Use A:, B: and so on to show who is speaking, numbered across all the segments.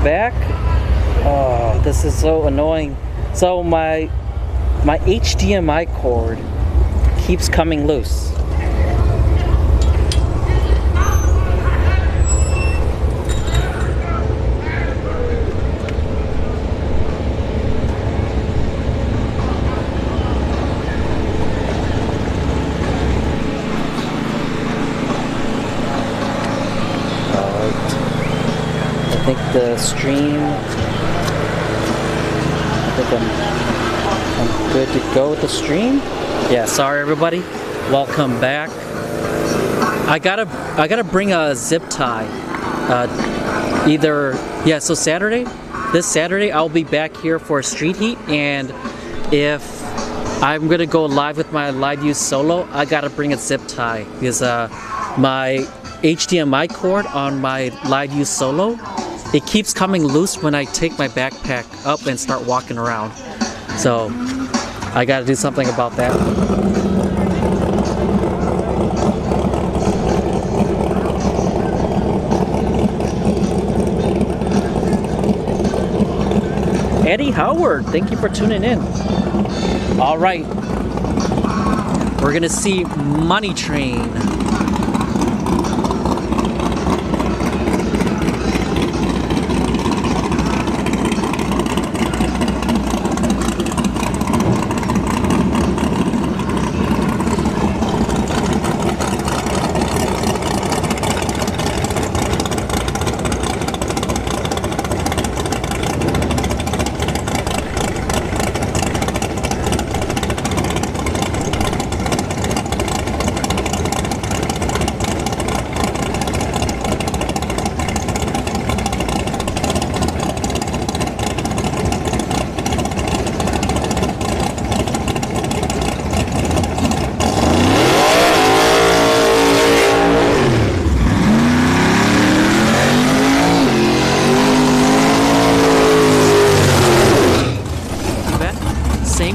A: back. Oh, this is so annoying. So my HDMI cord keeps coming loose. I think the stream, I'm good to go with the stream. Yeah, sorry everybody. Welcome back. I gotta bring a zip tie. So this Saturday I'll be back here for Street Heat, and if I'm gonna go live with my live use solo, I gotta bring a zip tie because my HDMI cord on my live use solo, it keeps coming loose when I take my backpack up and start walking around. So I gotta do something about that. Eddie Howard, thank you for tuning in. All right, we're gonna see Money Train.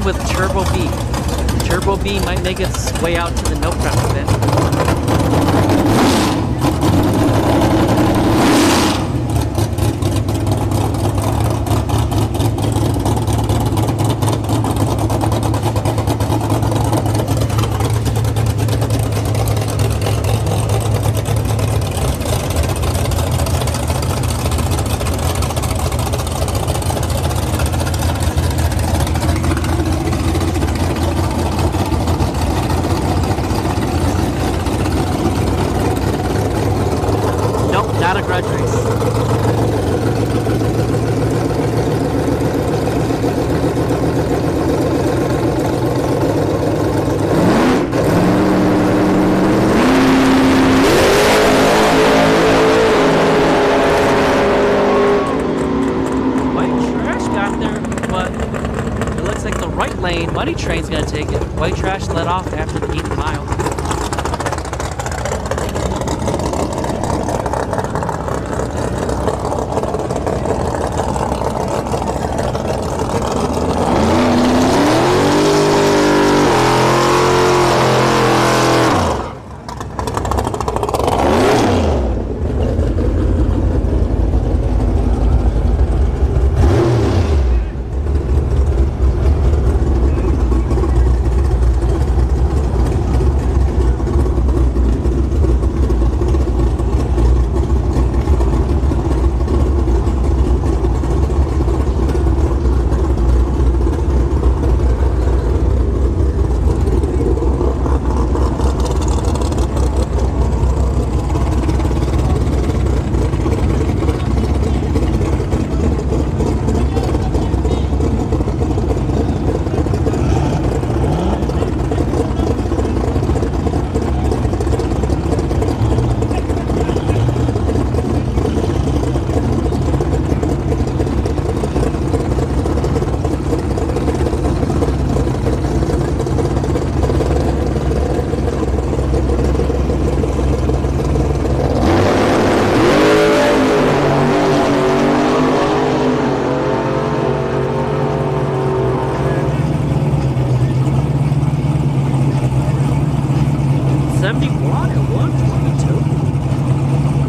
A: With Turbo B. Turbo B might make its way out to the no prep event. Not a grudge race. White Trash got there, but it looks like the right lane, Money Train's gonna take it. White Trash let off after the 8th mile.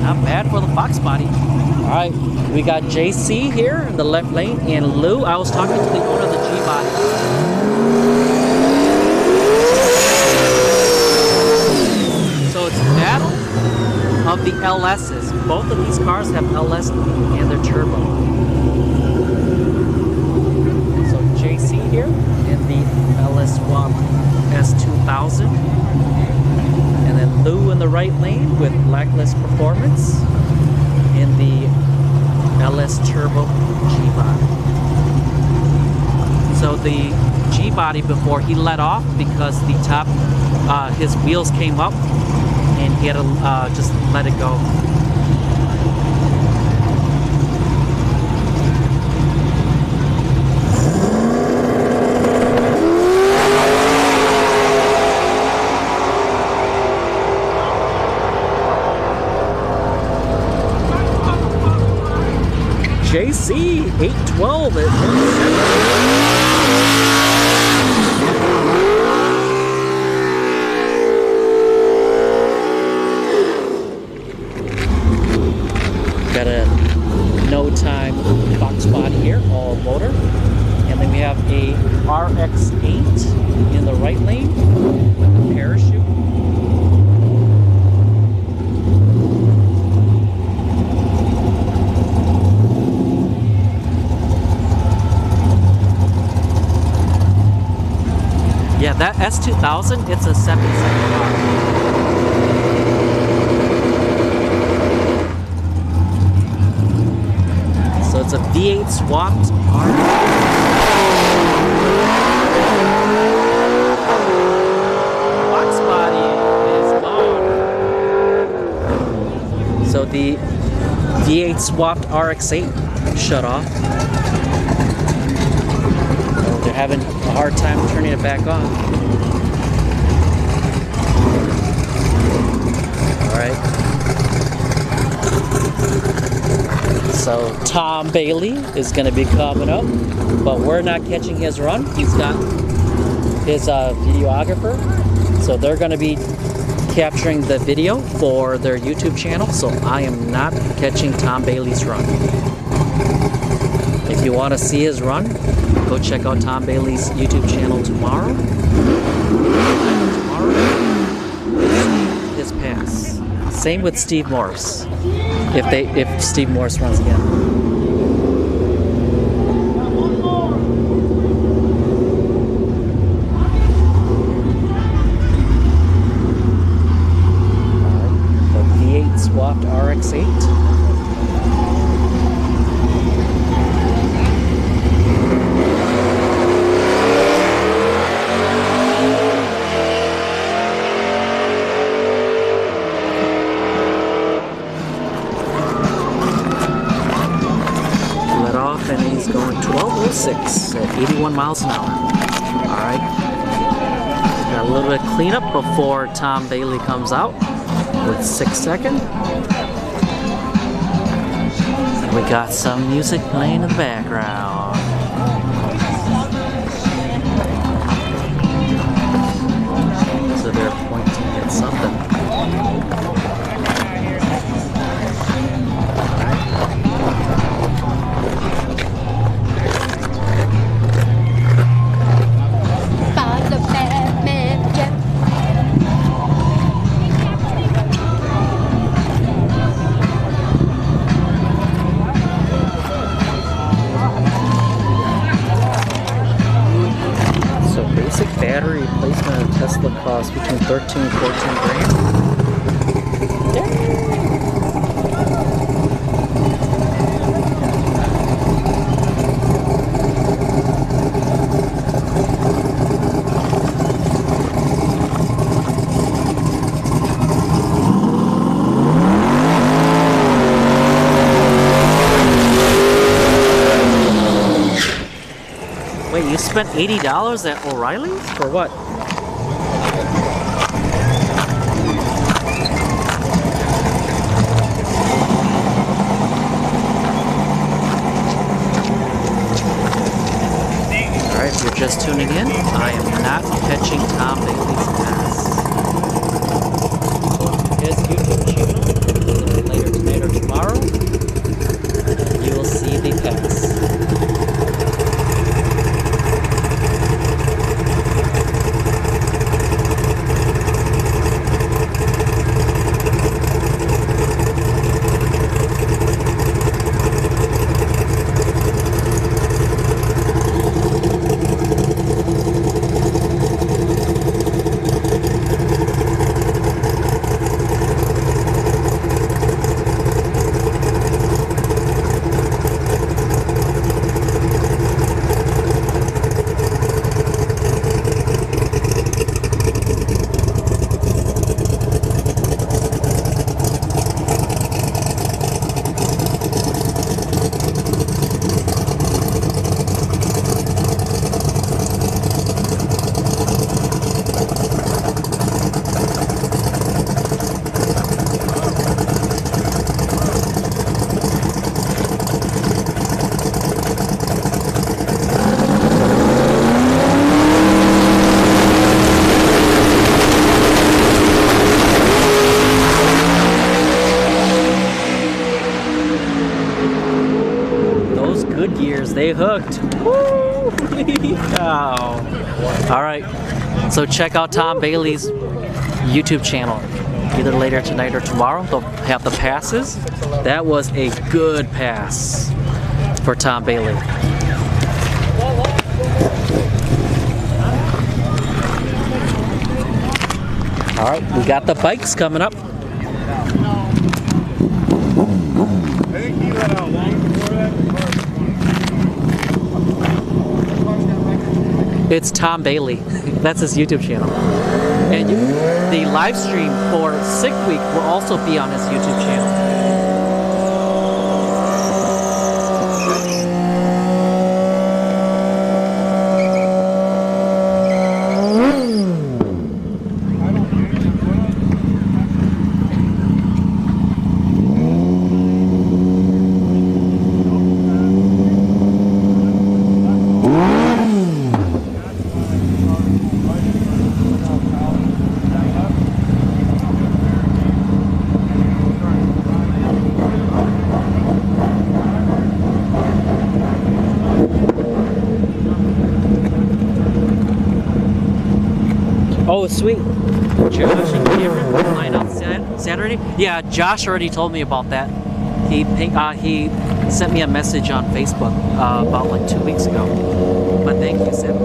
A: Not bad for the Fox body. All right, we got JC here in the left lane, and Lou. I was talking to the owner of the G body. So it's a battle of the LSs. Both of these cars have LS and they're turbo. So JC here in the LS Swap S2000. And then Lou in the right lane with Blacklist Performance in the LS Turbo G-Body. So the G-Body before he let off because the top, his wheels came up and he had to just let it go. JC 812 at 37. Got a no time Fox body here, all motor. And then we have a RX8 in the right lane with a parachute. Yeah, that S2000, it's a 7-second car. So it's a V8 swapped car. Fox body is gone. So the V8 swapped RX8 shut off. They're having a hard time turning it back on. Alright. So Tom Bailey is going to be coming up, but we're not catching his run. He's got his videographer. So they're going to be capturing the video for their YouTube channel. So I am not catching Tom Bailey's run. If you want to see his run, go check out Tom Bailey's YouTube channel tomorrow. His pass. Same with Steve Morris. If Steve Morris runs again. The V8 swapped RX8. And he's going 1206 at 81 miles an hour. Alright. Got a little bit of cleanup before Tom Bailey comes out with 6 seconds. And we got some music playing in the background. So they're pointing at something. Battery replacement of Tesla costs between 13 and 14 grand. Wait, you spent $80 at O'Reilly's? For what? Alright, if you're just tuning in, I am not catching Tom Bailey's pass. His YouTube channel is later today. stay hooked. Holy cow. All right, so check out Tom Bailey's YouTube channel. Either later tonight or tomorrow, they'll have the passes. That was a good pass for Tom Bailey. All right, we got the bikes coming up. It's Tom Bailey. That's his YouTube channel. And the live stream for Sick Week will also be on his YouTube channel. Oh, sweet. Josh and Cameron will line on Saturday? Yeah, Josh already told me about that. He sent me a message on Facebook about like 2 weeks ago. But thank you, Sid.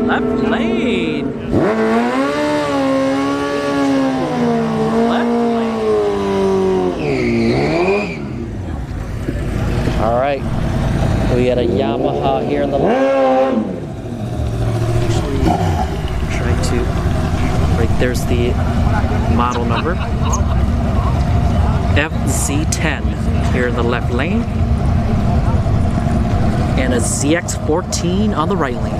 A: Left lane. All right, we got a Yamaha here in the line. Actually, try to, right there's the model number. FZ10 here in the left lane. And a ZX14 on the right lane.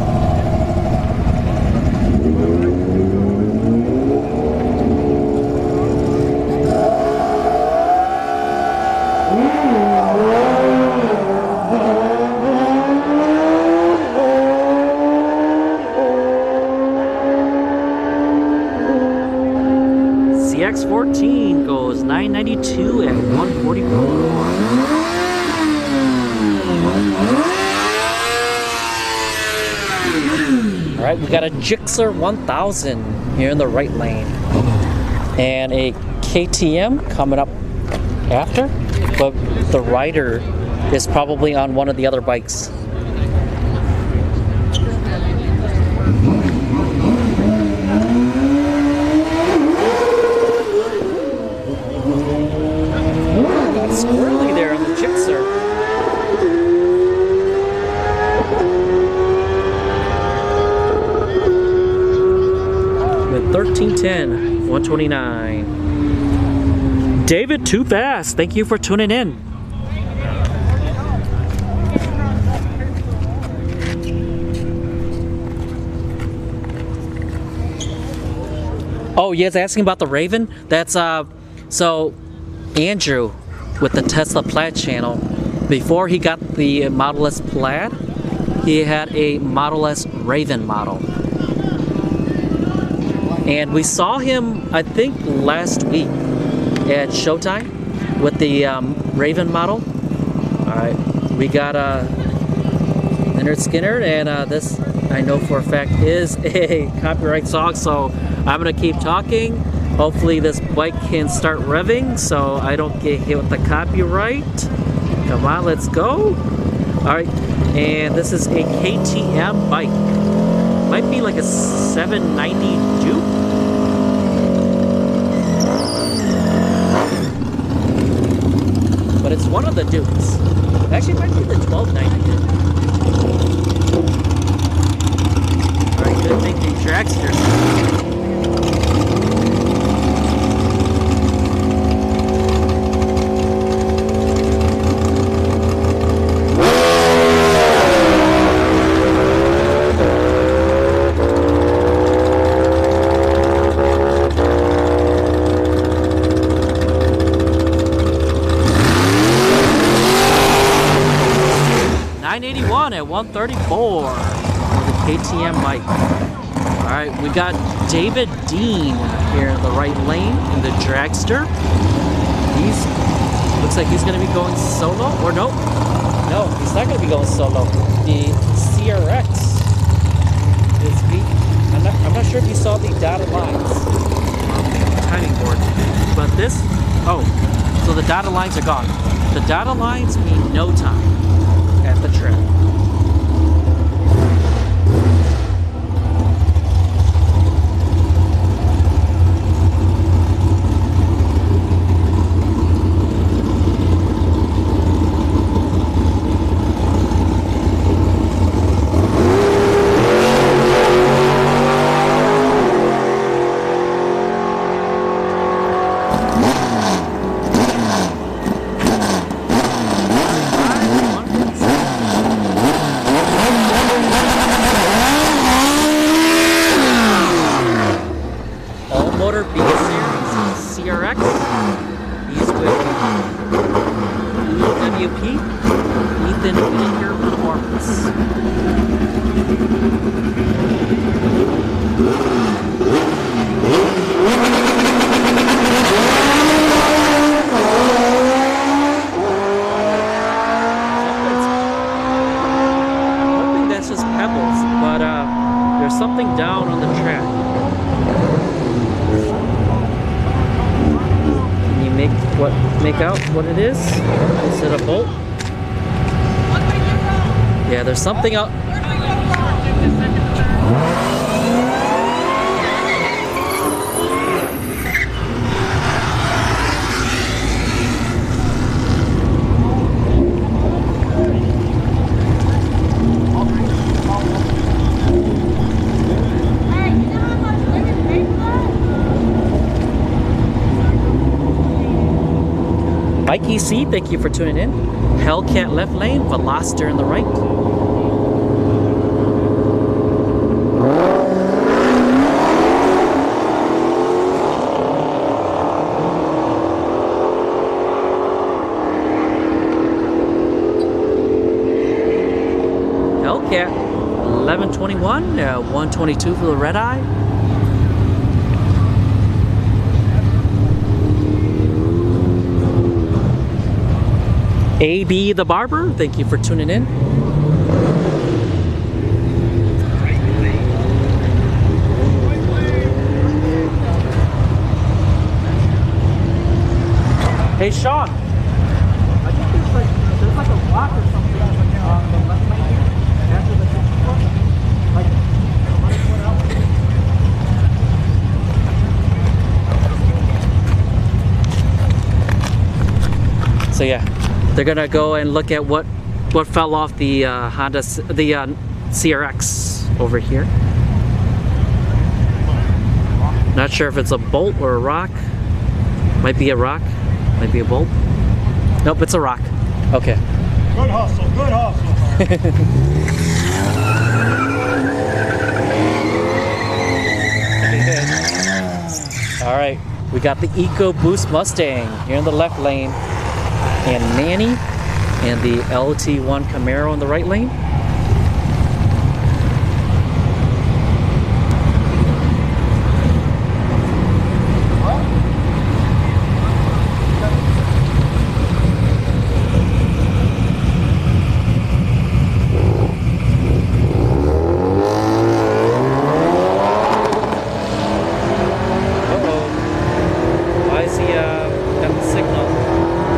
A: ZX14 goes 992 at 144. All right, we got a Gixxer 1000 here in the right lane, and a KTM coming up after, but the rider is probably on one of the other bikes. Squirrely there on the Gixxer. With 1310, 129. David, too fast. Thank you for tuning in. Oh, yes, asking about the Raven. That's so Andrew with the Tesla Plaid channel, before he got the Model S Plaid, he had a Model S Raven model. And we saw him, I think, last week at Showtime with the Raven model. Alright, we got Leonard Skinner, and this, I know for a fact, is a copyright song, so I'm going to keep talking. Hopefully this bike can start revving so I don't get hit with the copyright. Come on, let's go. Alright, and this is a KTM bike. Might be like a 790 Duke. But it's one of the Dukes. Actually, it might be the 1290 Duke. Alright, good thing the dragsters. at 134 for the KTM bike. All right, we got David Dean here in the right lane in the dragster. Looks like he's going to be going solo, or no, he's not going to be going solo. The CRX is I'm not sure if you saw the dotted lines on the timing board, but so the dotted lines are gone. The dotted lines mean no time at the track. CRX. He's with EWP, Ethan Baker Performance. Hoping that's just pebbles, but there's something down on the track. Make out what it is? Is it a bolt? Yeah, there's something out. Mike EC, thank you for tuning in. Hellcat left lane, Veloster in the right. Hellcat 1121, 122 for the red eye. AB the Barber, thank you for tuning in. Hey Sean, I think there's like a block or something on the left lane here after the 64. Like, so yeah. They're gonna go and look at what fell off the CRX over here. Not sure if it's a bolt or a rock. Might be a rock. Might be a bolt. Nope, it's a rock. Okay.
B: Good hustle. Good hustle.
A: All right, we got the EcoBoost Mustang here in the left lane. And Manny and the LT1 Camaro in the right lane. Why is he got the signal?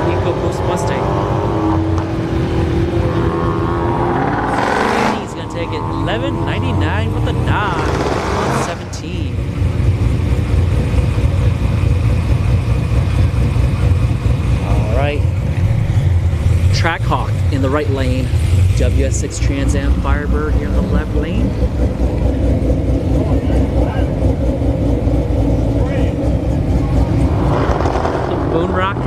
A: EcoBoost Mustang. He's gonna take it $11.99 with a Dodge 117. All right. Trackhawk in the right lane. WS6 Trans Am Firebird here in the left lane. Moonrock.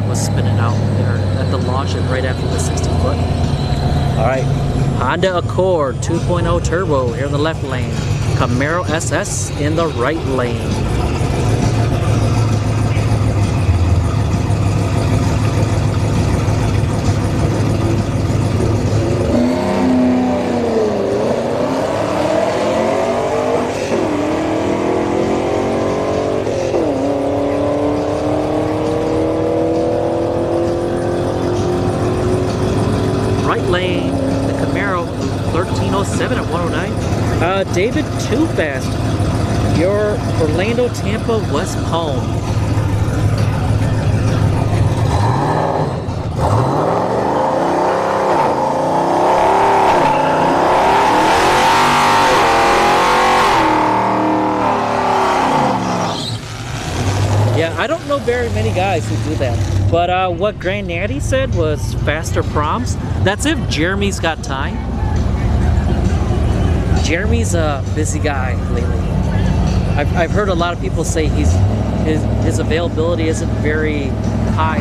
A: was spinning out there at the launch and right after the 60-foot. All right, Honda Accord 2.0 turbo here in the left lane. Camaro SS in the right lane. Lane, the Camaro 1307 at 109. David Too Fast, your Orlando, Tampa, West Palm. Yeah, I don't know very many guys who do that. But what Grand Natty said was faster proms. That's if Jeremy's got time. Jeremy's a busy guy lately. I've heard a lot of people say his availability isn't very high.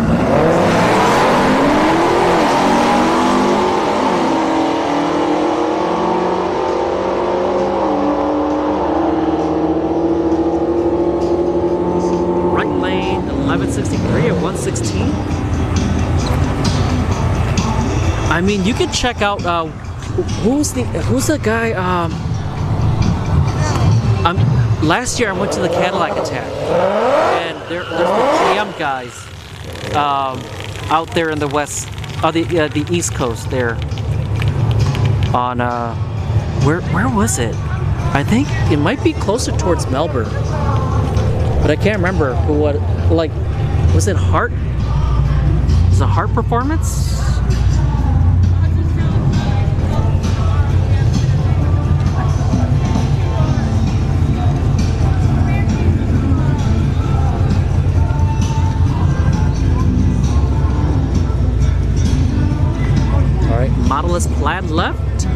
A: Right lane, 1163 at 116. I mean, you can check out who's the guy. Last year I went to the Cadillac Attack, and there's the GM guys out there in the west, the East Coast there. On where was it? I think it might be closer towards Melbourne, but I can't remember who. What, like, was it Hart? Was it Hart Performance? Model S Plaid left,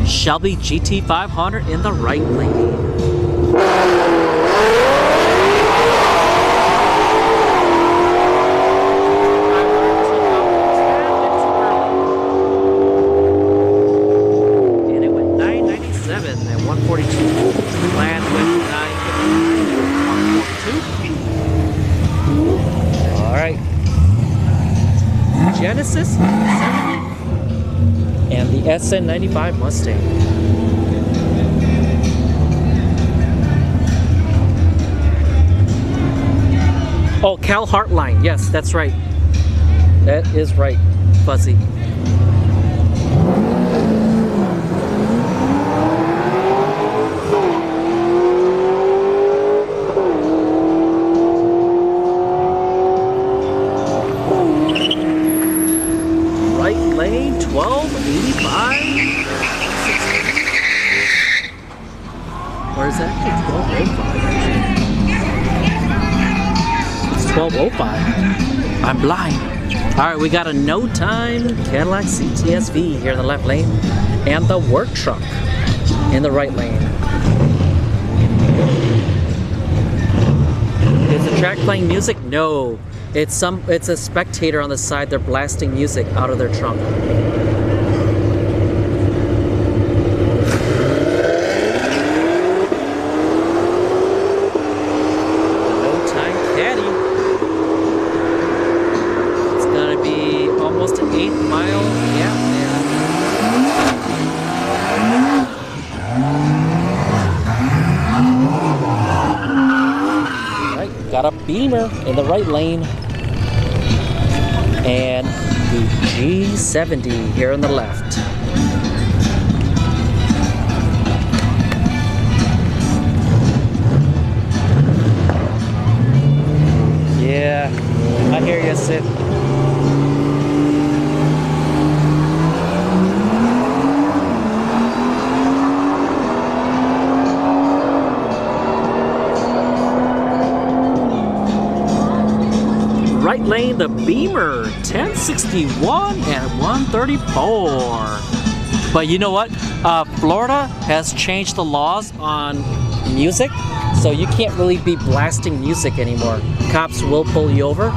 A: Shelby GT500 in the right lane. And it went 997 at 142. Plaid went 959 at 142. All right. Genesis 70. And the SN95 Mustang. Oh, Cal Hartline. Yes, that's right. That is right, Fuzzy. Right lane, 1285. Or is that 1205? It's 1205. I'm blind. Alright, we got a no time Cadillac CTS-V here in the left lane, and the work truck in the right lane. Is the track playing music? No. It's a spectator on the side. They're blasting music out of their trunk. No time caddy. It's gonna be almost an 8-mile gap there. Right, got a Beamer in the right lane. And the G70 here on the left. Yeah, I hear you, Sid. Right lane, the Beamer, 1061 and 134. But you know what? Florida has changed the laws on music, so you can't really be blasting music anymore. Cops will pull you over.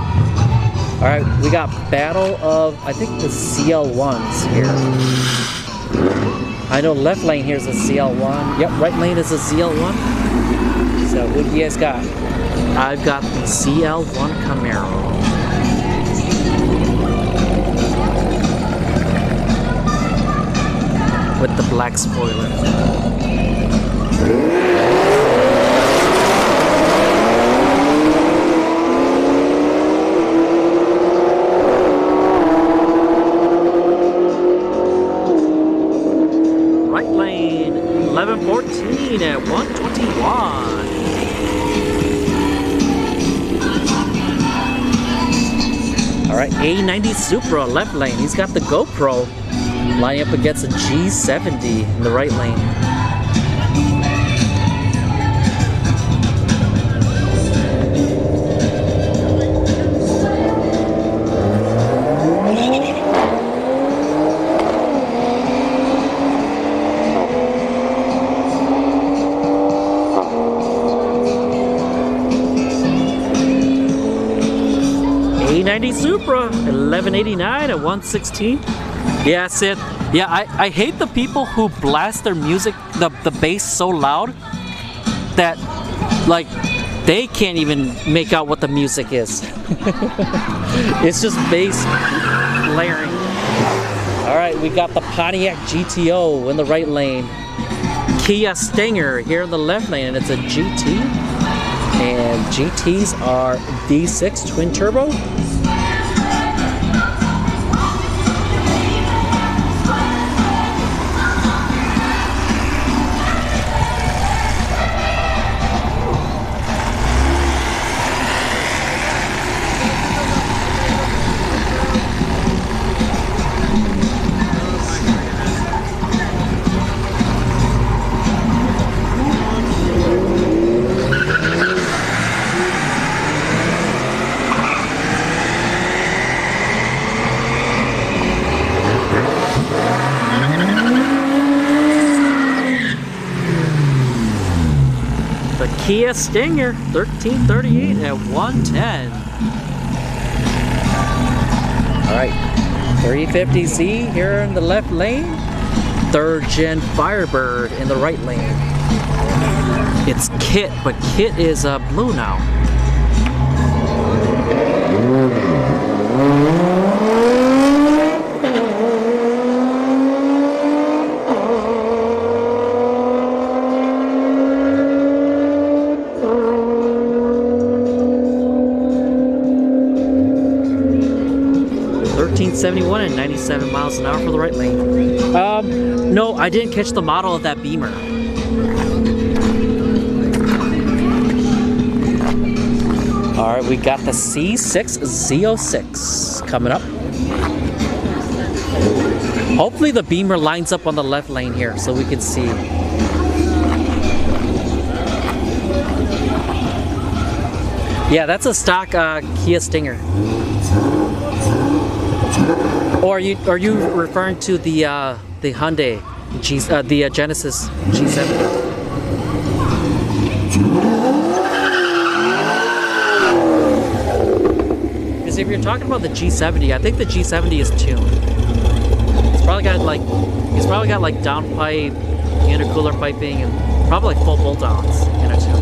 A: All right, we got battle of, I think, the CL1s here. I know left lane here is a CL1. Yep, right lane is a CL1. So what do you guys got? I've got the CL1 Camaro. With the black spoiler. Right lane, 1114 at 121. All right, A90 Supra, left lane. He's got the GoPro lining up against a G70 in the right lane. A90 Supra, 1189 at 116. Yeah, Sid. Yeah, I hate the people who blast their music, the bass so loud that, like, they can't even make out what the music is. It's just bass blaring. All right, we got the Pontiac GTO in the right lane. Kia Stinger here in the left lane, and it's a GT. And GTs are V6 twin turbo. Kia Stinger, 1338 at 110. All right, 350Z here in the left lane. 3rd gen Firebird in the right lane. It's Kit, but Kit is blue now. .71 and 97 miles an hour for the right lane. No, I didn't catch the model of that Beamer. All right, we got the C6 Z06 coming up. Hopefully the Beamer lines up on the left lane here so we can see. Yeah, that's a stock Kia Stinger. Or are you referring to the Hyundai the Genesis G70? Because if you're talking about the G70, I think the G70 is tuned. It's probably got like downpipe, intercooler piping, and probably like full bolt-ons in it too.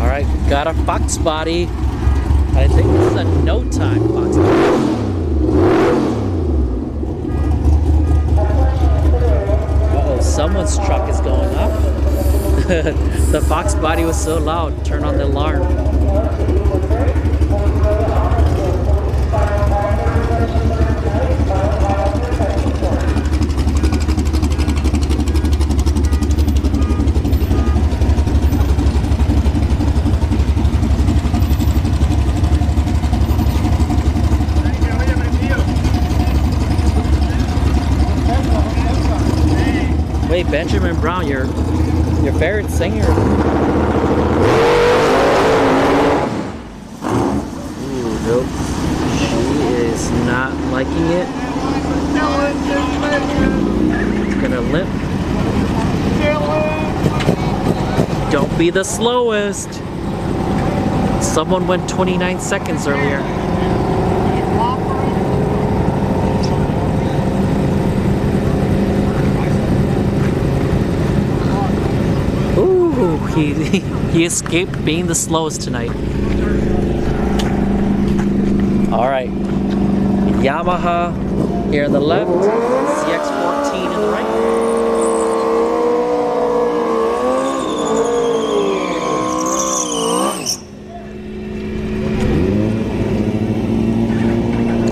A: Alright, got a Fox body. I think this is a no time Fox body. Uh-oh, someone's truck is going up. The Fox body was so loud, turn on the alarm. Wait, Benjamin Brown, your favorite singer. Ooh, nope. She is not liking it. It's gonna limp. Don't be the slowest. Someone went 29 seconds earlier. Ooh, he escaped being the slowest tonight. All right, Yamaha here on the left, CX-14 in the right.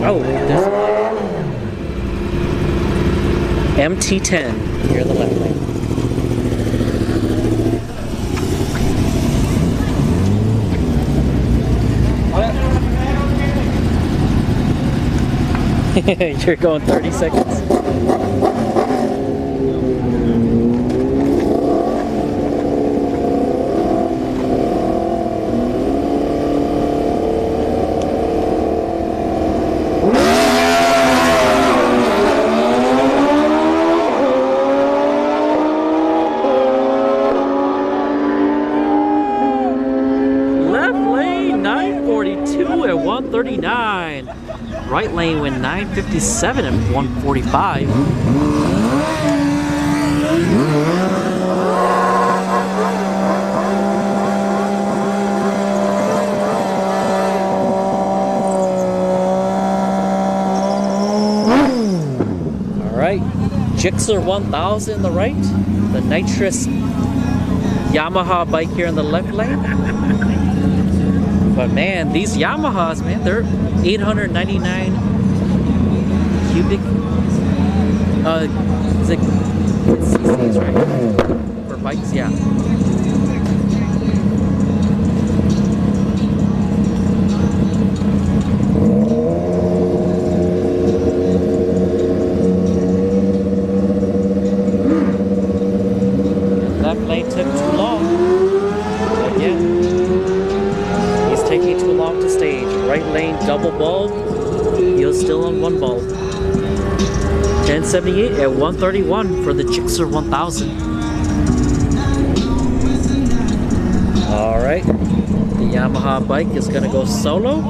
A: Oh, there's MT-10 here on the left lane. You're going 30 seconds. Left lane 942 at 139. Right lane went 957 at 145. All right, Gixxer 1000 in the right, the nitrous Yamaha bike here in the left lane. But man, these Yamahas, man, they're 899 cubic. Is it CCs, right? For bikes, yeah. Left lane took too long. Again. Taking too long to stage. Right lane double bulb. He was still on one bulb. 1078 at 131 for the Gixxer 1000. All right, the Yamaha bike is gonna go solo.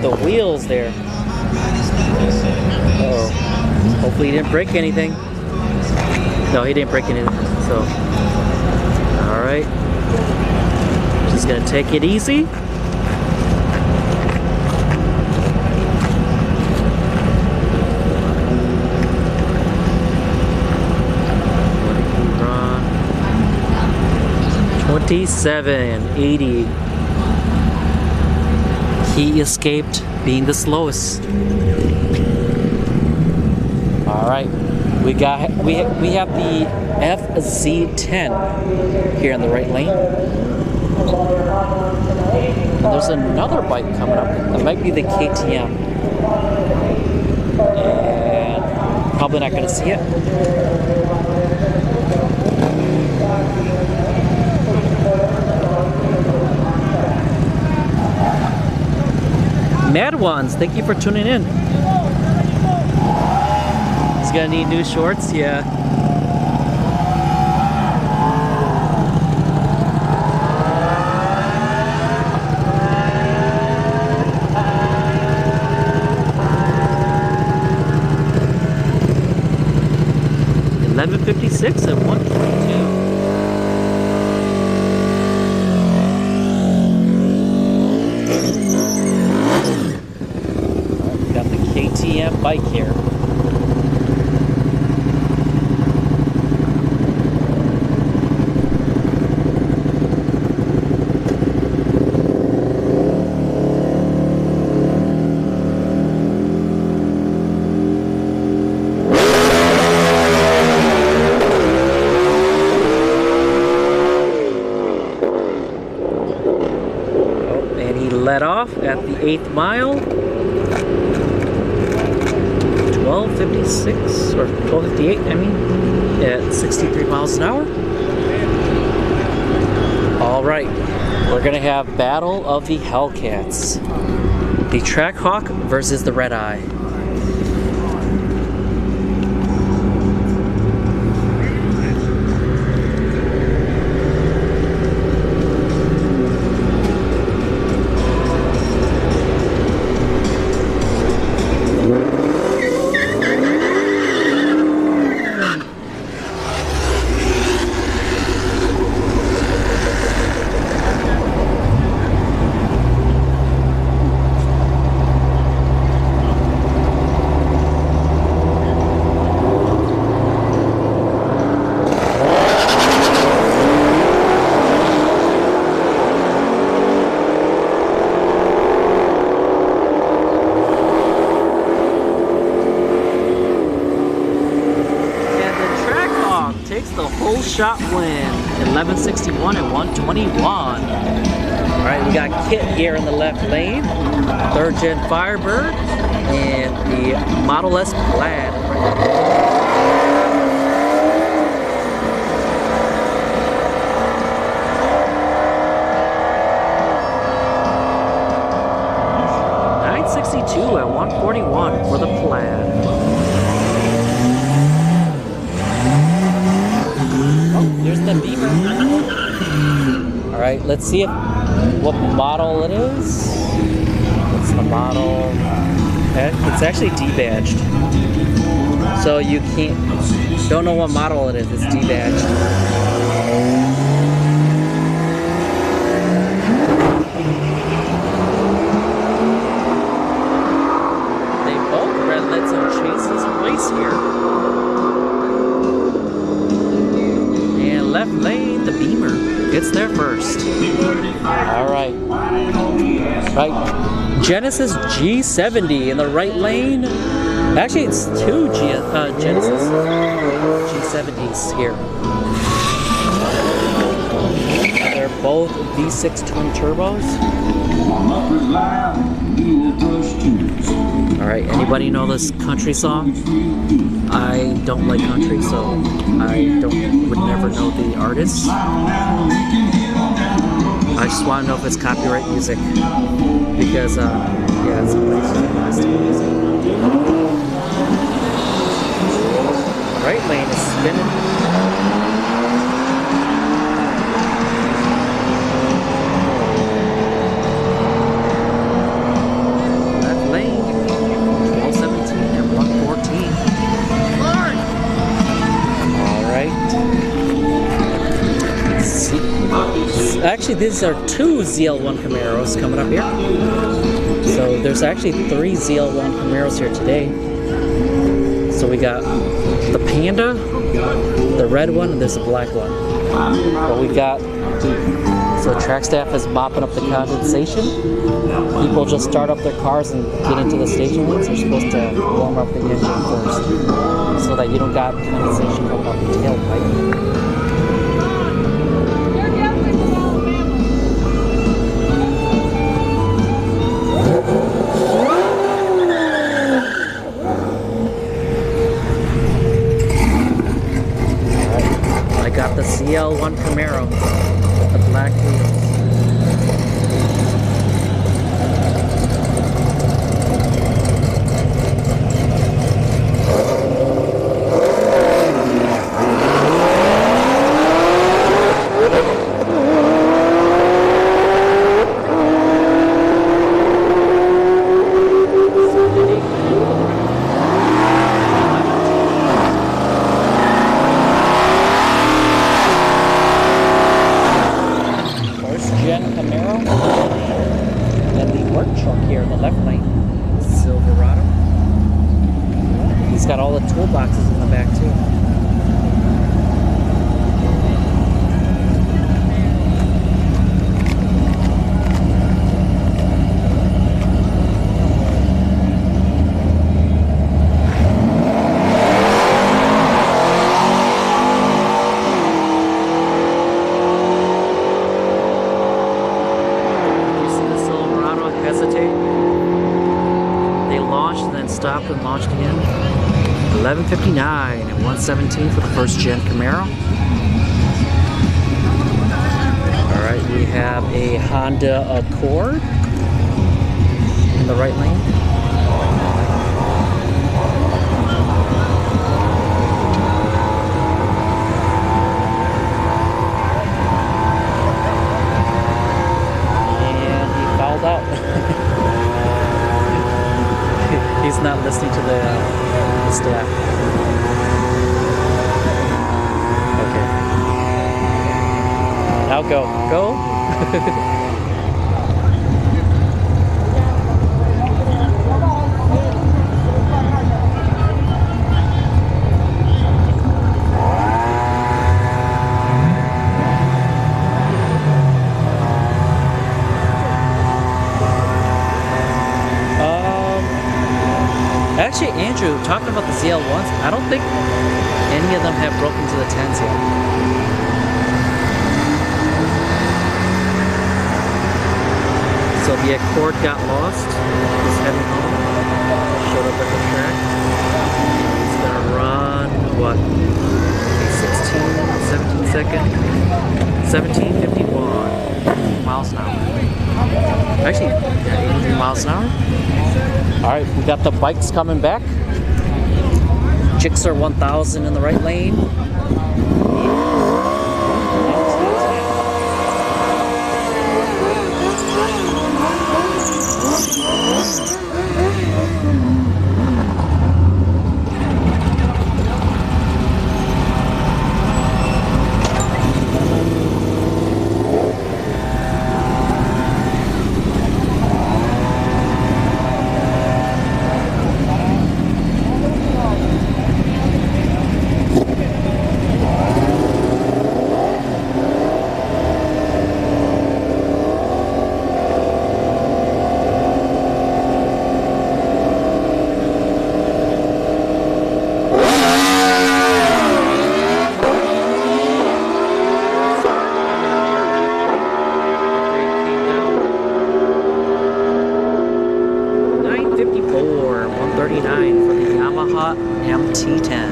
A: The wheels there. Uh-oh. Hopefully he didn't break anything. No, he didn't break anything. So, all right. Just gonna take it easy. What did he run? 2780. He escaped being the slowest. All right, we have the FZ10 here in the right lane. And there's another bike coming up. It might be the KTM. And probably not going to see it. Mad Ones, thank you for tuning in. He's gonna need new shorts, yeah. 1156 and 122. Got the KTM bike here. Let off at the 8th mile. 12:56 or 12:58, I mean, at 63 miles an hour. All right, we're gonna have Battle of the Hellcats. The Trackhawk versus the Red Eye. Takes the whole shot win, 1161 and 121. All right, we got Kit here in the left lane, 3rd Gen Firebird, and the Model S Plaid. 962 at 141 for the Plaid. There's the Beamer. All right, let's see what model it is. It's the model. It's actually debadged, so you don't know what model it is. It's debadged. They both red-lit some chases race here. Left lane, the Beamer gets there first. All right. Right. Genesis G70 in the right lane. Actually, it's two Genesis G70s here. They're both V6 twin turbos. All right. Anybody know this country song? I don't like country, so I would never know the artist. I just want to know if it's copyright music, because yeah, it's pretty music. Right lane is spinning. Actually, these are two ZL1 Camaros coming up here. So there's actually 3 ZL1 Camaros here today. So we got the Panda, the red one, and there's a black one. But we got, so track staff is mopping up the condensation. People just start up their cars and get into the station lanes. They're supposed to warm up the engine first, so that you don't got condensation coming up the tailpipe. Got the CL1 Camaro, the black wheels. come back too.
C: Stopped and launched again. 11:59 and 117 for the first gen Camaro.
A: All right, we have a Honda Accord in the right lane. And he fouled out. He's not listening to the staff. Okay. Now go. Go. Actually, Andrew, talking about the ZL1s, I don't think any of them have broken to the 10s yet. So the Accord got lost. He's heading home. Showed up at the track. He's gonna run, what, 17:51 miles an hour. Actually, yeah, 83 miles an hour. Alright, we got the bikes coming back. Gixxer 1000 in the right lane. MT10.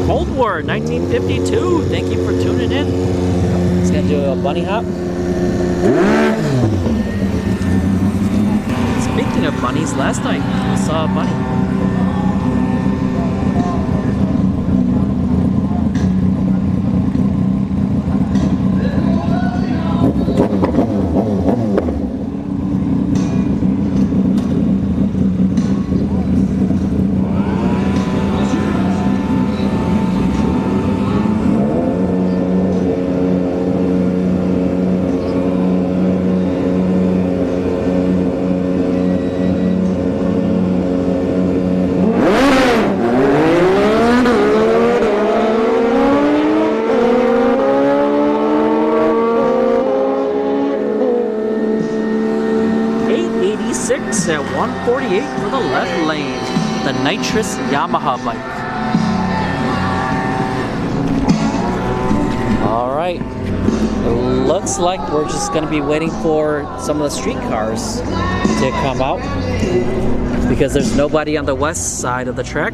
A: Cold War 1952. Thank you for tuning in. It's gonna do a bunny hop. Speaking of bunnies, last night we saw a bunny. At 148 for the left lane, the nitrous Yamaha bike. All right, it looks like we're just going to be waiting for some of the street cars to come out because there's nobody on the west side of the track.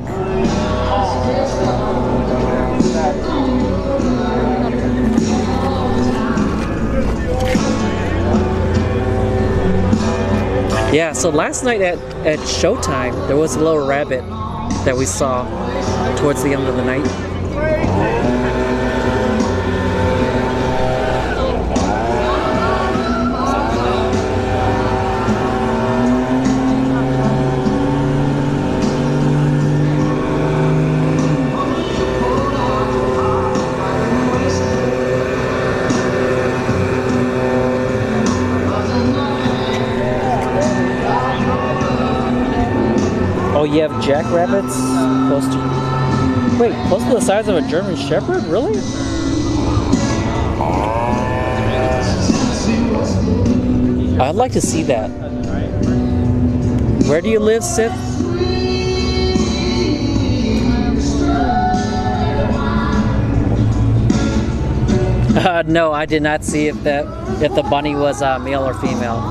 A: Yeah, so last night at Showtime, there was a little rabbit that we saw towards the end of the night. you have jackrabbits close to... Wait, close to the size of a German Shepherd? Really? I'd like to see that. Where do you live, Sith? No, I did not see if the bunny was male or female.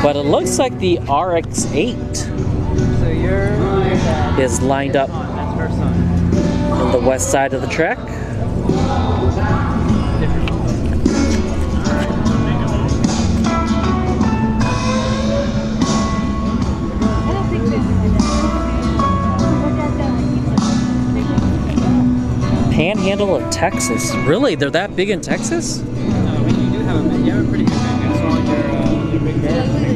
A: But it looks like the RX-8 is lined up on the west side of the track. Panhandle of Texas. Really? They're that big in Texas?
D: You have a pretty good big band.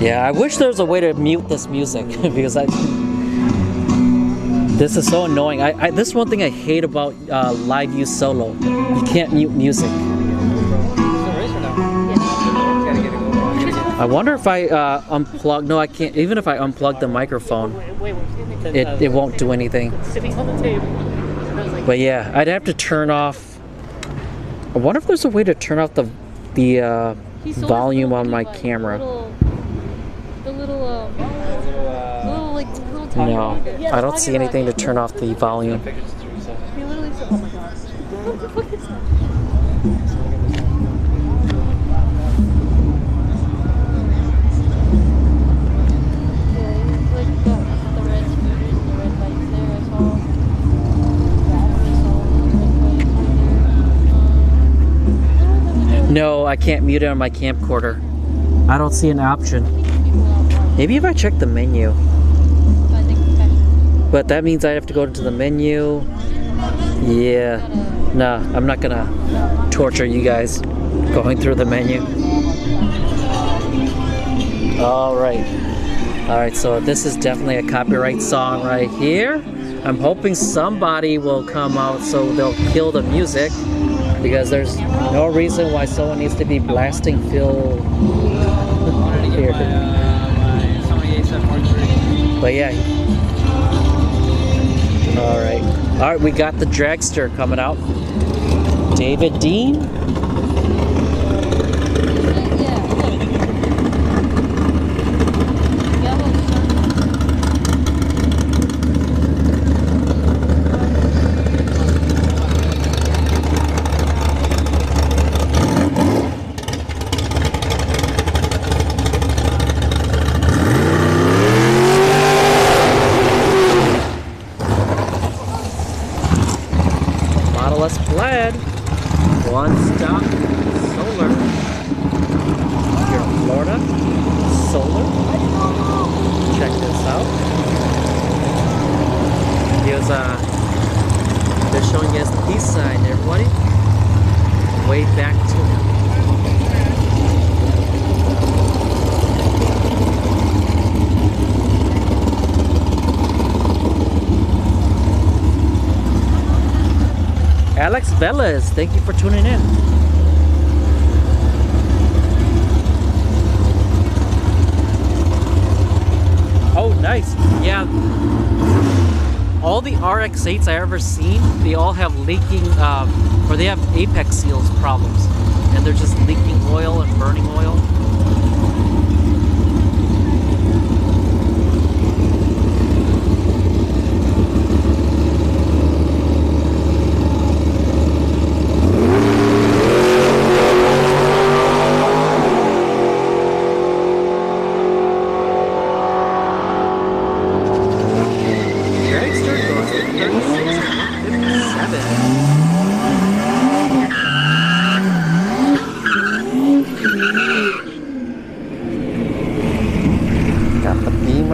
A: Yeah, I wish there was a way to mute this music because this is so annoying. This is one thing I hate about live view solo. You can't mute music. I wonder if I unplug. No, I can't. Even if I unplug the microphone, it won't do anything. But yeah, I'd have to turn off. I wonder if there's a way to turn off the volume on my camera. No, I don't see anything to turn off the volume. No, I can't mute it on my camcorder. I don't see an option. Maybe if I check the menu. But that means I have to go into the menu. Yeah. Nah, I'm not gonna torture you guys going through the menu. Alright, so this is definitely a copyright song right here. I'm hoping somebody will come out so they'll kill the music, because there's no reason why someone needs to be blasting Phil here. But yeah. Alright, we got the dragster coming out. David Dean. Plaid, one stop solar. Here in Florida, solar. Check this out. Here's they're showing us the peace sign, everybody. Way back to him. Alex Velez, thank you for tuning in. Oh, nice. Yeah. All the RX-8s I ever seen, they all have leaking, or they have apex seals problems. And they're just leaking oil and burning oil.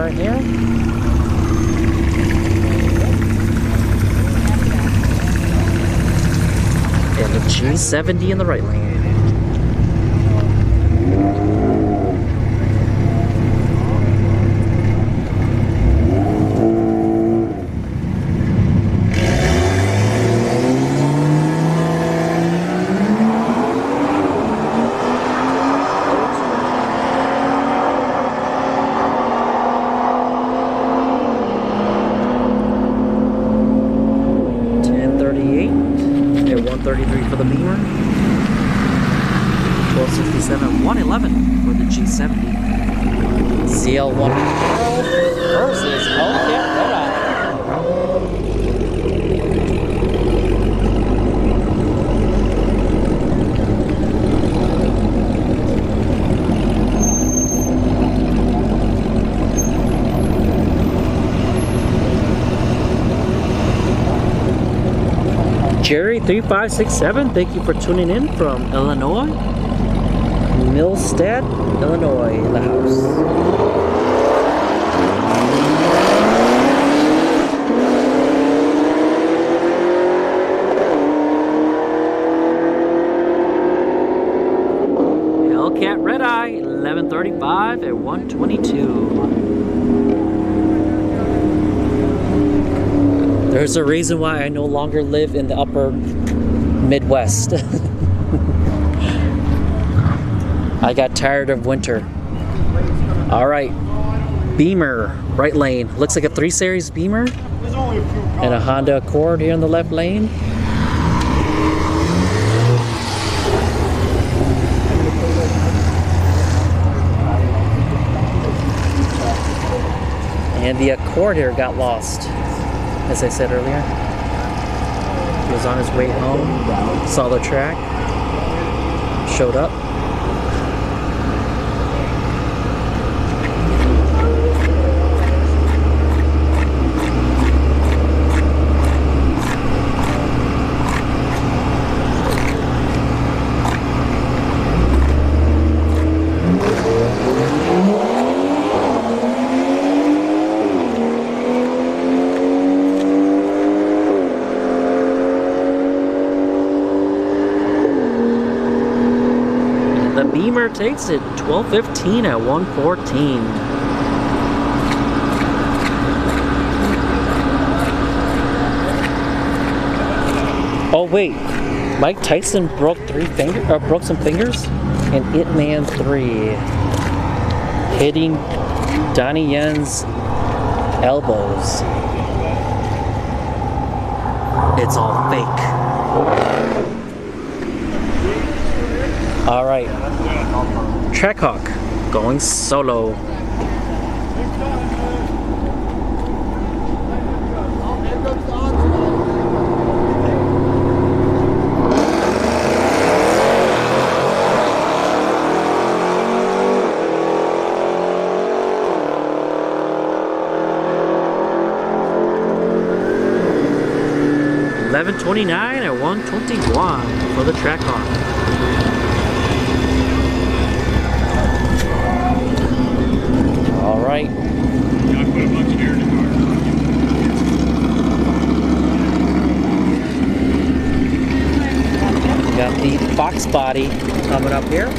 A: Here. And the G70 in the right lane.
C: 1133 for the Beamer. 1267, 111 for the G70.
A: ZL1 versus Hellcat Red Eye. Jerry3567, thank you for tuning in from Illinois. Millstead, Illinois, in the house. Hellcat Red Eye, 1135 at 122. There's a reason why I no longer live in the upper Midwest. I got tired of winter. All right, Beamer, right lane. Looks like a 3 Series Beamer and a Honda Accord here in the left lane. And the Accord here got lost, as I said earlier. He was on his way home, saw the track, showed up. The Beamer takes it 1215 at 114. Oh wait, Mike Tyson broke broke some fingers in It Man 3, hitting Donnie Yen's elbows. It's all fake. All right, Trackhawk going solo. $11.29 at 121 for the Trackhawk. All right. We got the Fox body coming up here.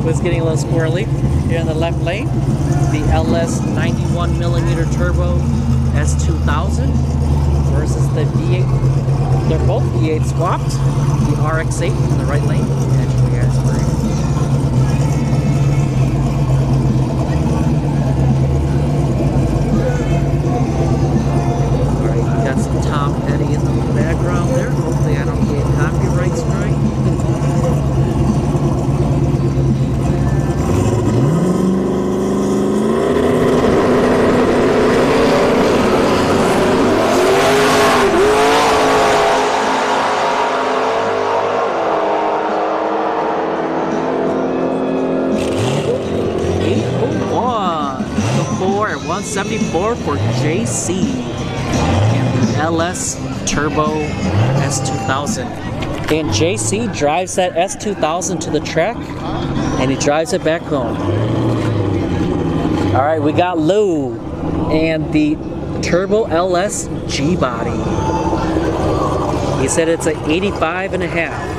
A: Was getting a little squirrely here in the left lane. The LS 91mm turbo S2000 versus the V8. They're both V8 swapped. The RX-8 in the right lane. Actually, as Alright, got some Tom Petty in the background there. Hopefully I don't get copyright strike. The 4 at 174 for JC and the LS Turbo S2000. And JC drives that S2000 to the track and he drives it back home. Alright, we got Lou and the Turbo LS G body. He said it's an 85 and a half.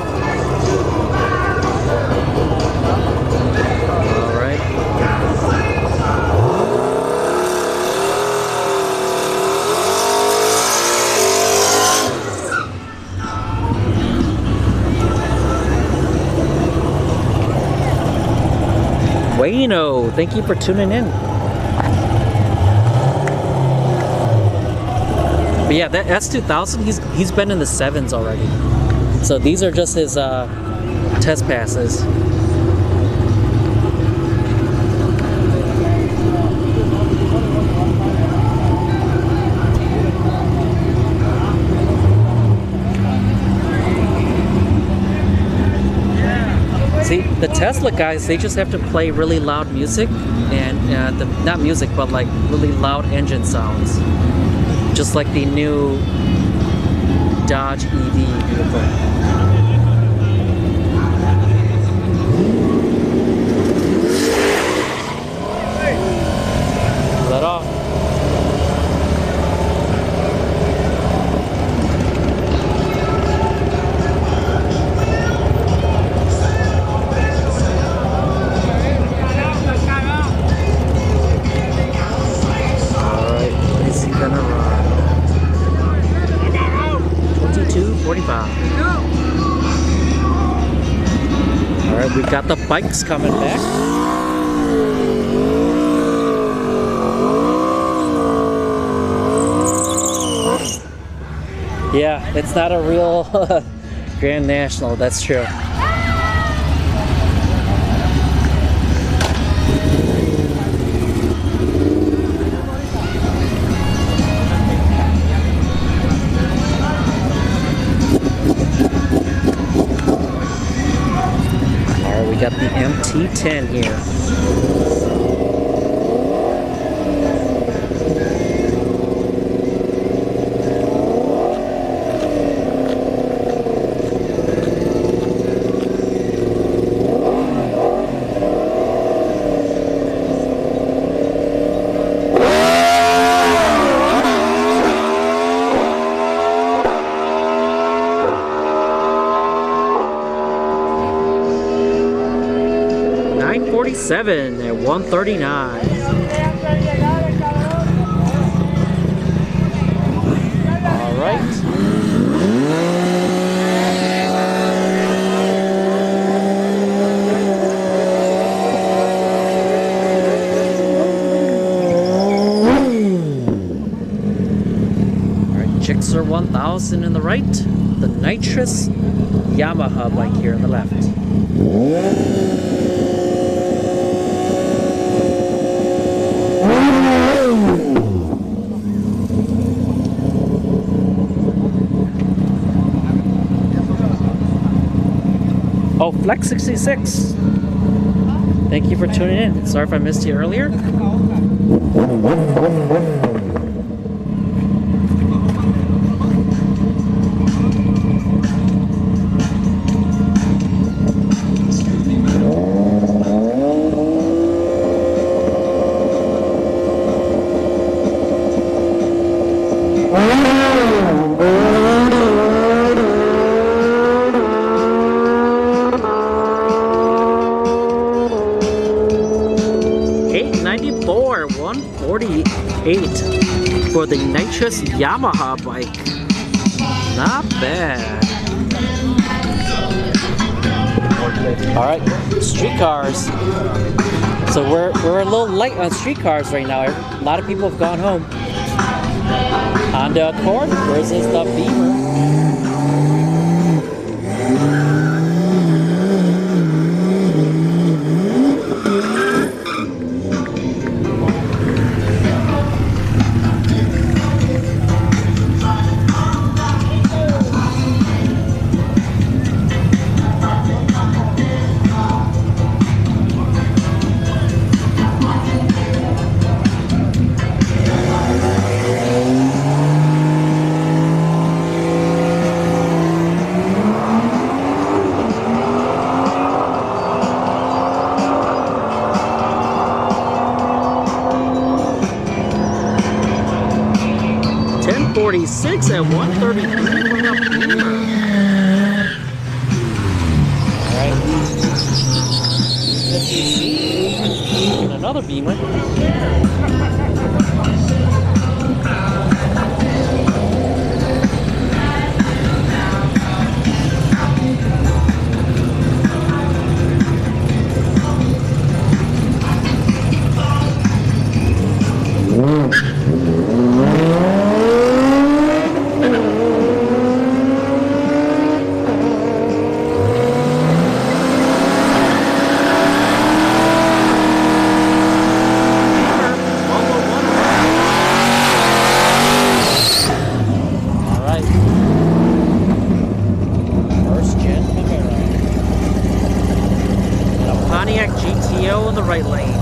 A: Wayno, thank you for tuning in. But yeah, that S2000, he's been in the 7s already. So these are just his test passes. See, the Tesla guys, they just have to play really loud music and not music, but like really loud engine sounds. Just like the new Dodge EV vehicle. Let off. Alright, we've got the bikes coming back. Yeah, it's not a real Grand National, that's true. We got the MT-10 here. .47 at 139. All right. Gixxer 1000 in the right, the nitrous Yamaha bike here on the left. Oh, Flex 66. Thank you for tuning in. Sorry if I missed you earlier.
C: 148 for the nitrous Yamaha bike. Not bad.
A: All right, streetcars. So we're a little late on streetcars right now. A lot of people have gone home. Honda Accord versus the Beamer.
C: .46 at 133 for the Beamer.
A: Alright. 50C. And another Beamer.
C: GTO in the right lane.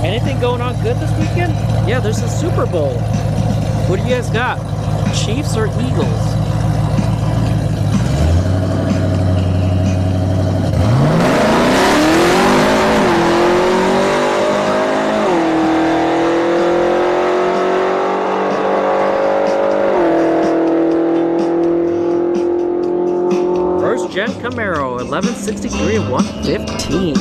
C: Anything going on good this weekend? Yeah, there's a Super Bowl. What do you guys got? Chiefs or Eagles? Gen Camaro 1163 at 115.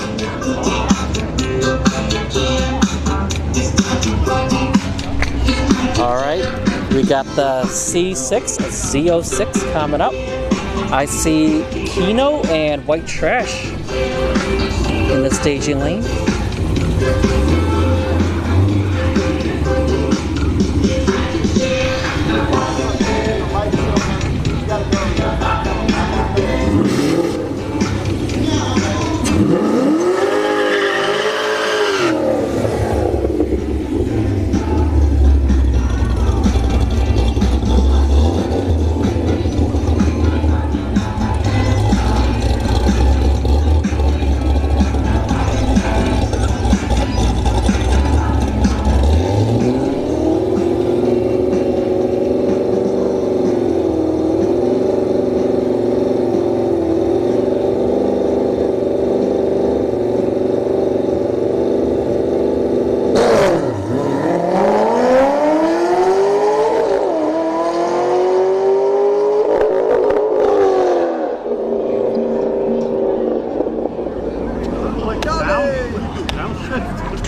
A: All right, we got the C6, Z06 coming up. I see Kino and White Trash in the staging lane.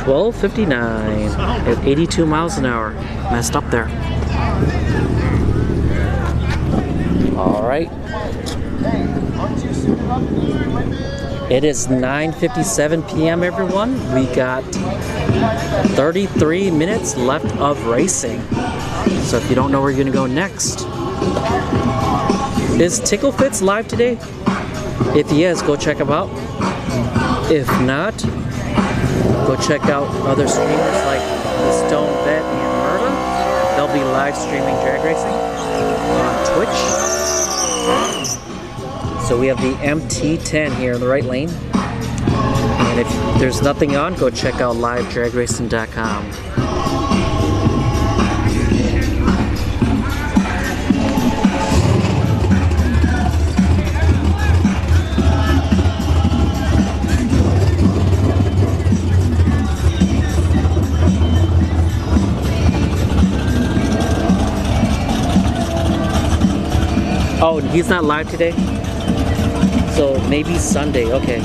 C: .59 at 82 miles an hour. Messed up there.
A: All right. It is 9:57 p.m. everyone. We got 33 minutes left of racing. So if you don't know where you're gonna go next. Is Tickle Fits live today? If he is, go check him out. If not, go check out other streamers like the Stone Vet and Murda. They'll be live streaming drag racing on Twitch. So we have the MT10 here in the right lane. And if there's nothing on, go check out livedragracing.com. Oh, he's not live today? So maybe Sunday. Okay.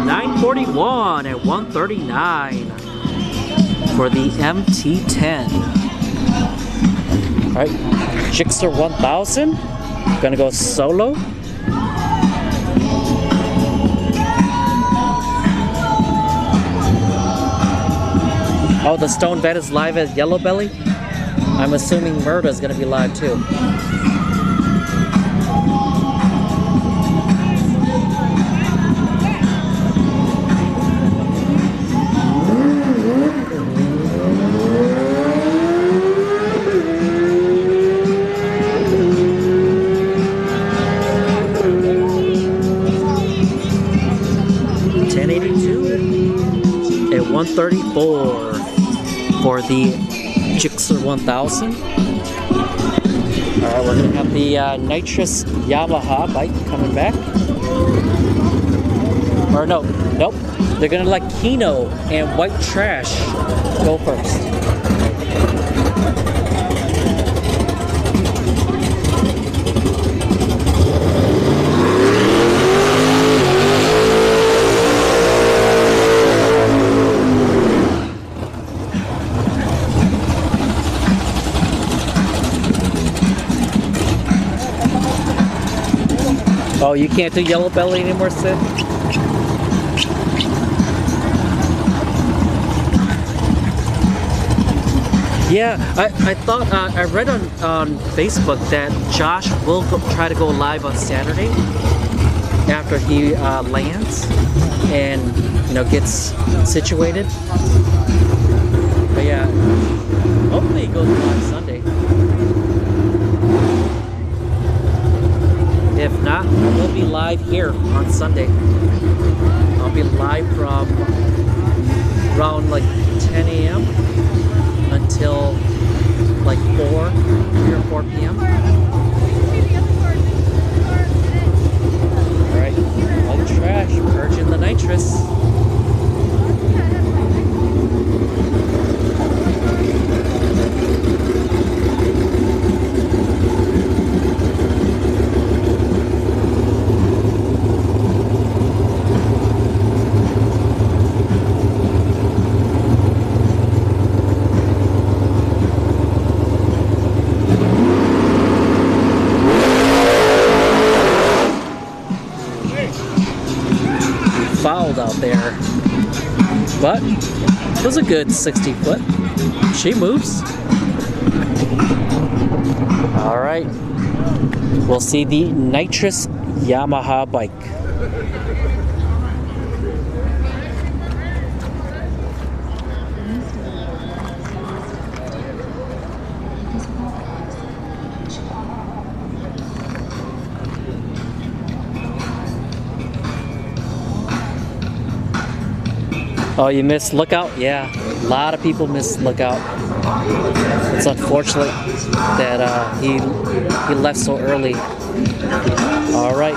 A: $941 at $139 for the MT10. All right, Gixxer 1000. Gonna go solo. Oh, the Stone Vet is live at Yellow Belly. I'm assuming Murda is gonna be live too. $1,082 at $134 for the Gixxer 1000. Alright, we're gonna have the nitrous Yamaha bike coming back. Or no, nope. They're gonna let Kino and White Trash go first. Oh, you can't do Yellow Belly anymore, Sid? Yeah, I thought, I read on Facebook that Josh will try to go live on Saturday after he lands and, you know, gets situated. But yeah, hopefully he goes live Sunday. If not, I will be live here on Sunday. I'll be live from around like 10 a.m. until like 3 or 4 p.m. Alright, all the trash, purging the nitrous. Fouled out there, but it was a good 60 foot. She moves. All right, we'll see the nitrous Yamaha bike. Oh, you missed Lookout? Yeah, a lot of people missed Lookout. It's unfortunate that he left so early. All right.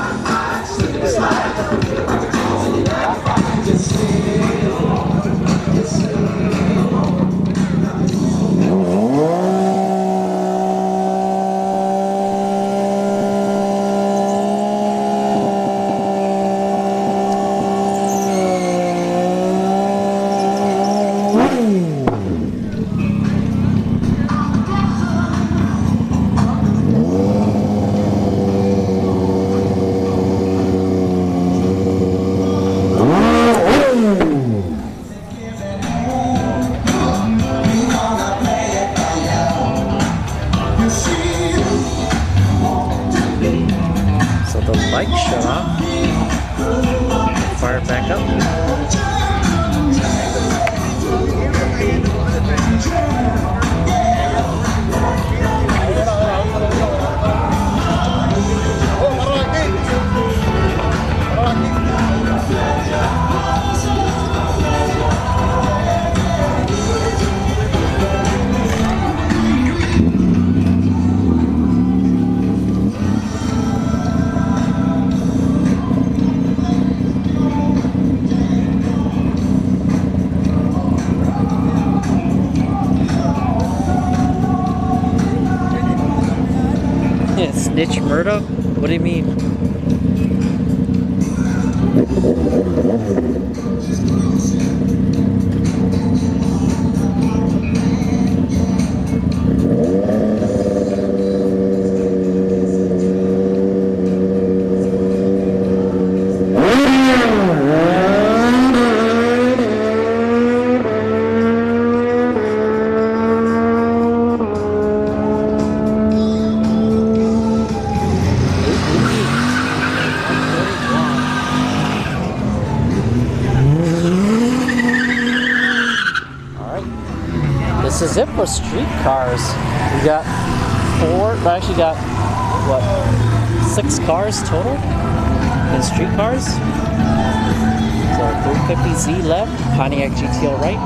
A: Bike shut off. Fire it back up. Niche Murdo? What do you mean? This is it for street cars. We got actually got, what, 6 cars total in street cars. So 350Z left, Pontiac GTO right.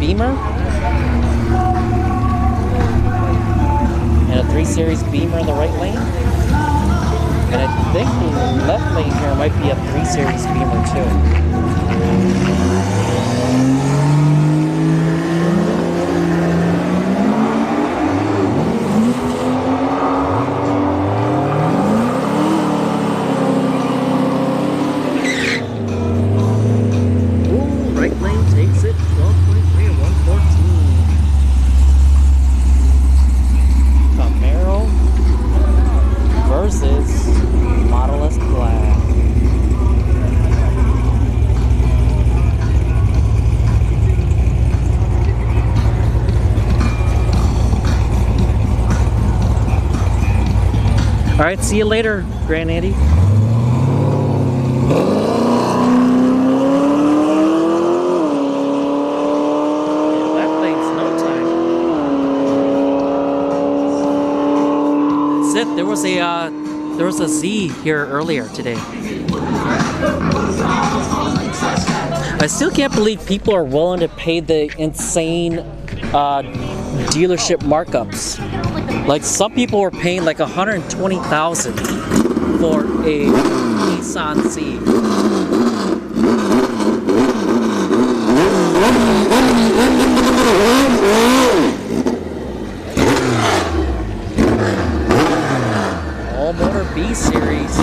A: Beamer and a 3 Series Beamer in the right lane, and I think the left lane here might be a 3 Series Beamer too. All right, see you later, Grand Andy. That lane's no time. That's it. There was a Z here earlier today. I still can't believe people are willing to pay the insane dealership markups. Like, some people were paying like $120,000 for a Nissan Z. All motor B series.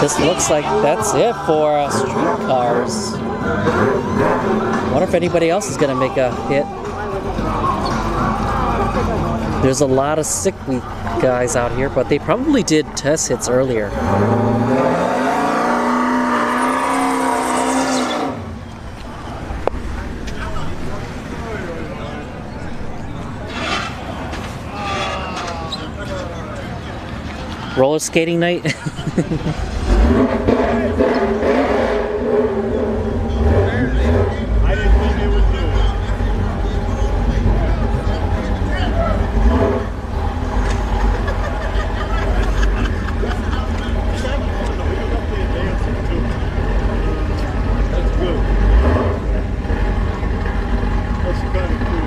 A: This looks like that's it for street cars. Wonder if anybody else is gonna make a hit. There's a lot of sick week guys out here, but they probably did test hits earlier. Roller skating night.
B: I didn't think they would do it. That's good. That's kind of cool.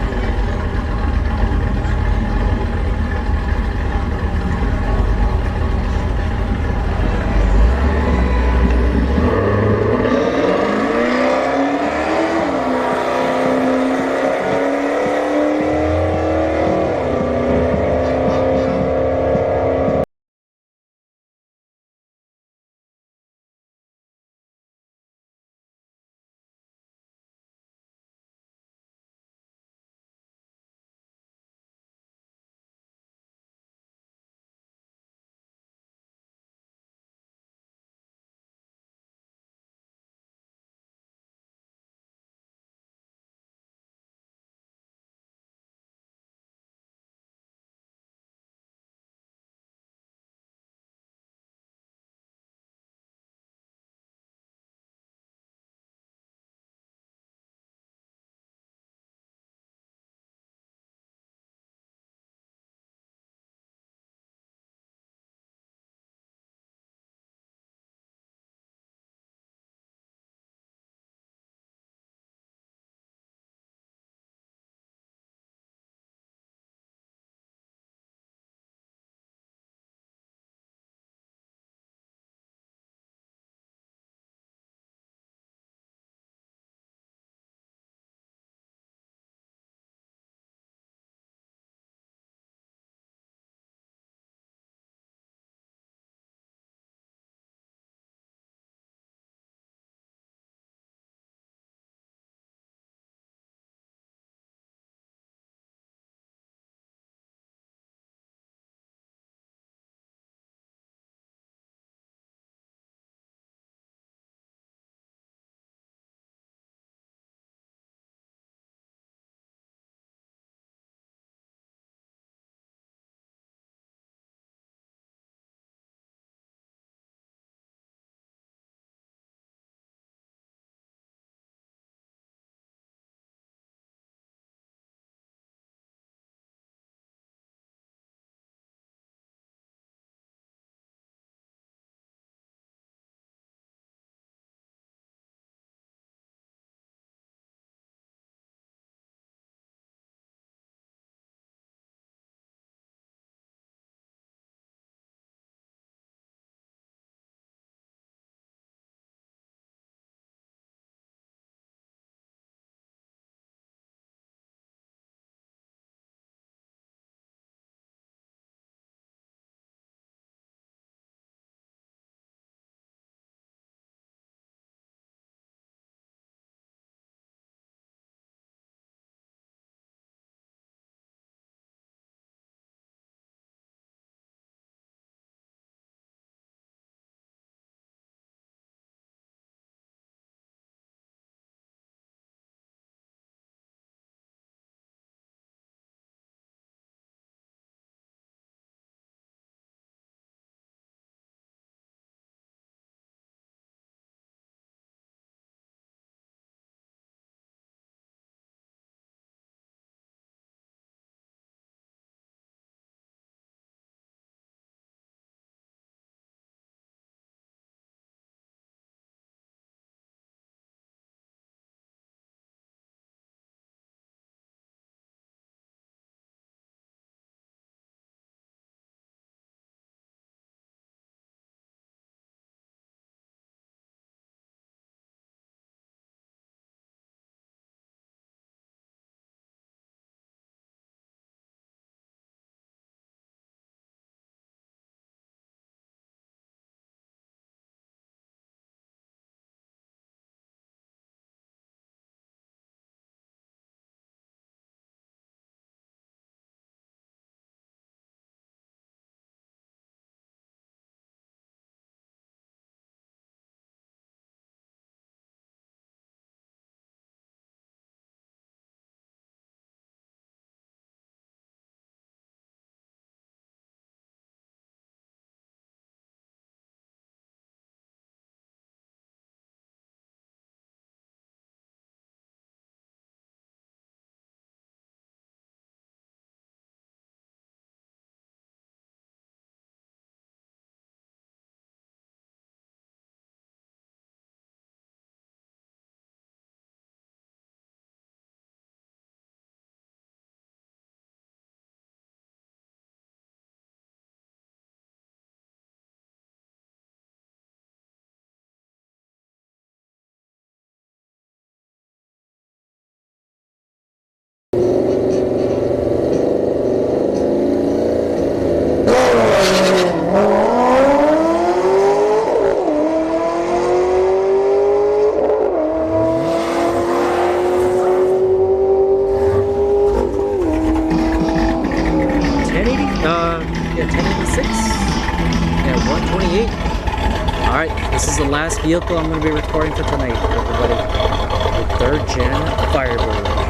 A: 8. Alright, this is the last vehicle I'm going to be recording for tonight, everybody. The 3rd gen Firebird.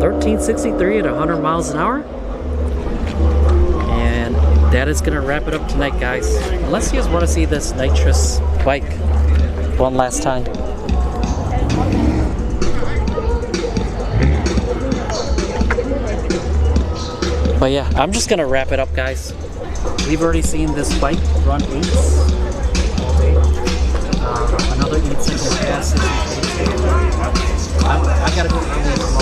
A: $13.63 at 100 miles an hour. And that is going to wrap it up tonight, guys. Unless you guys want to see this nitrous bike one last time. But yeah, I'm just going to wrap it up, guys. We've already seen this bike run 8s all day. Another 8 seconds pass. I gotta go early tomorrow.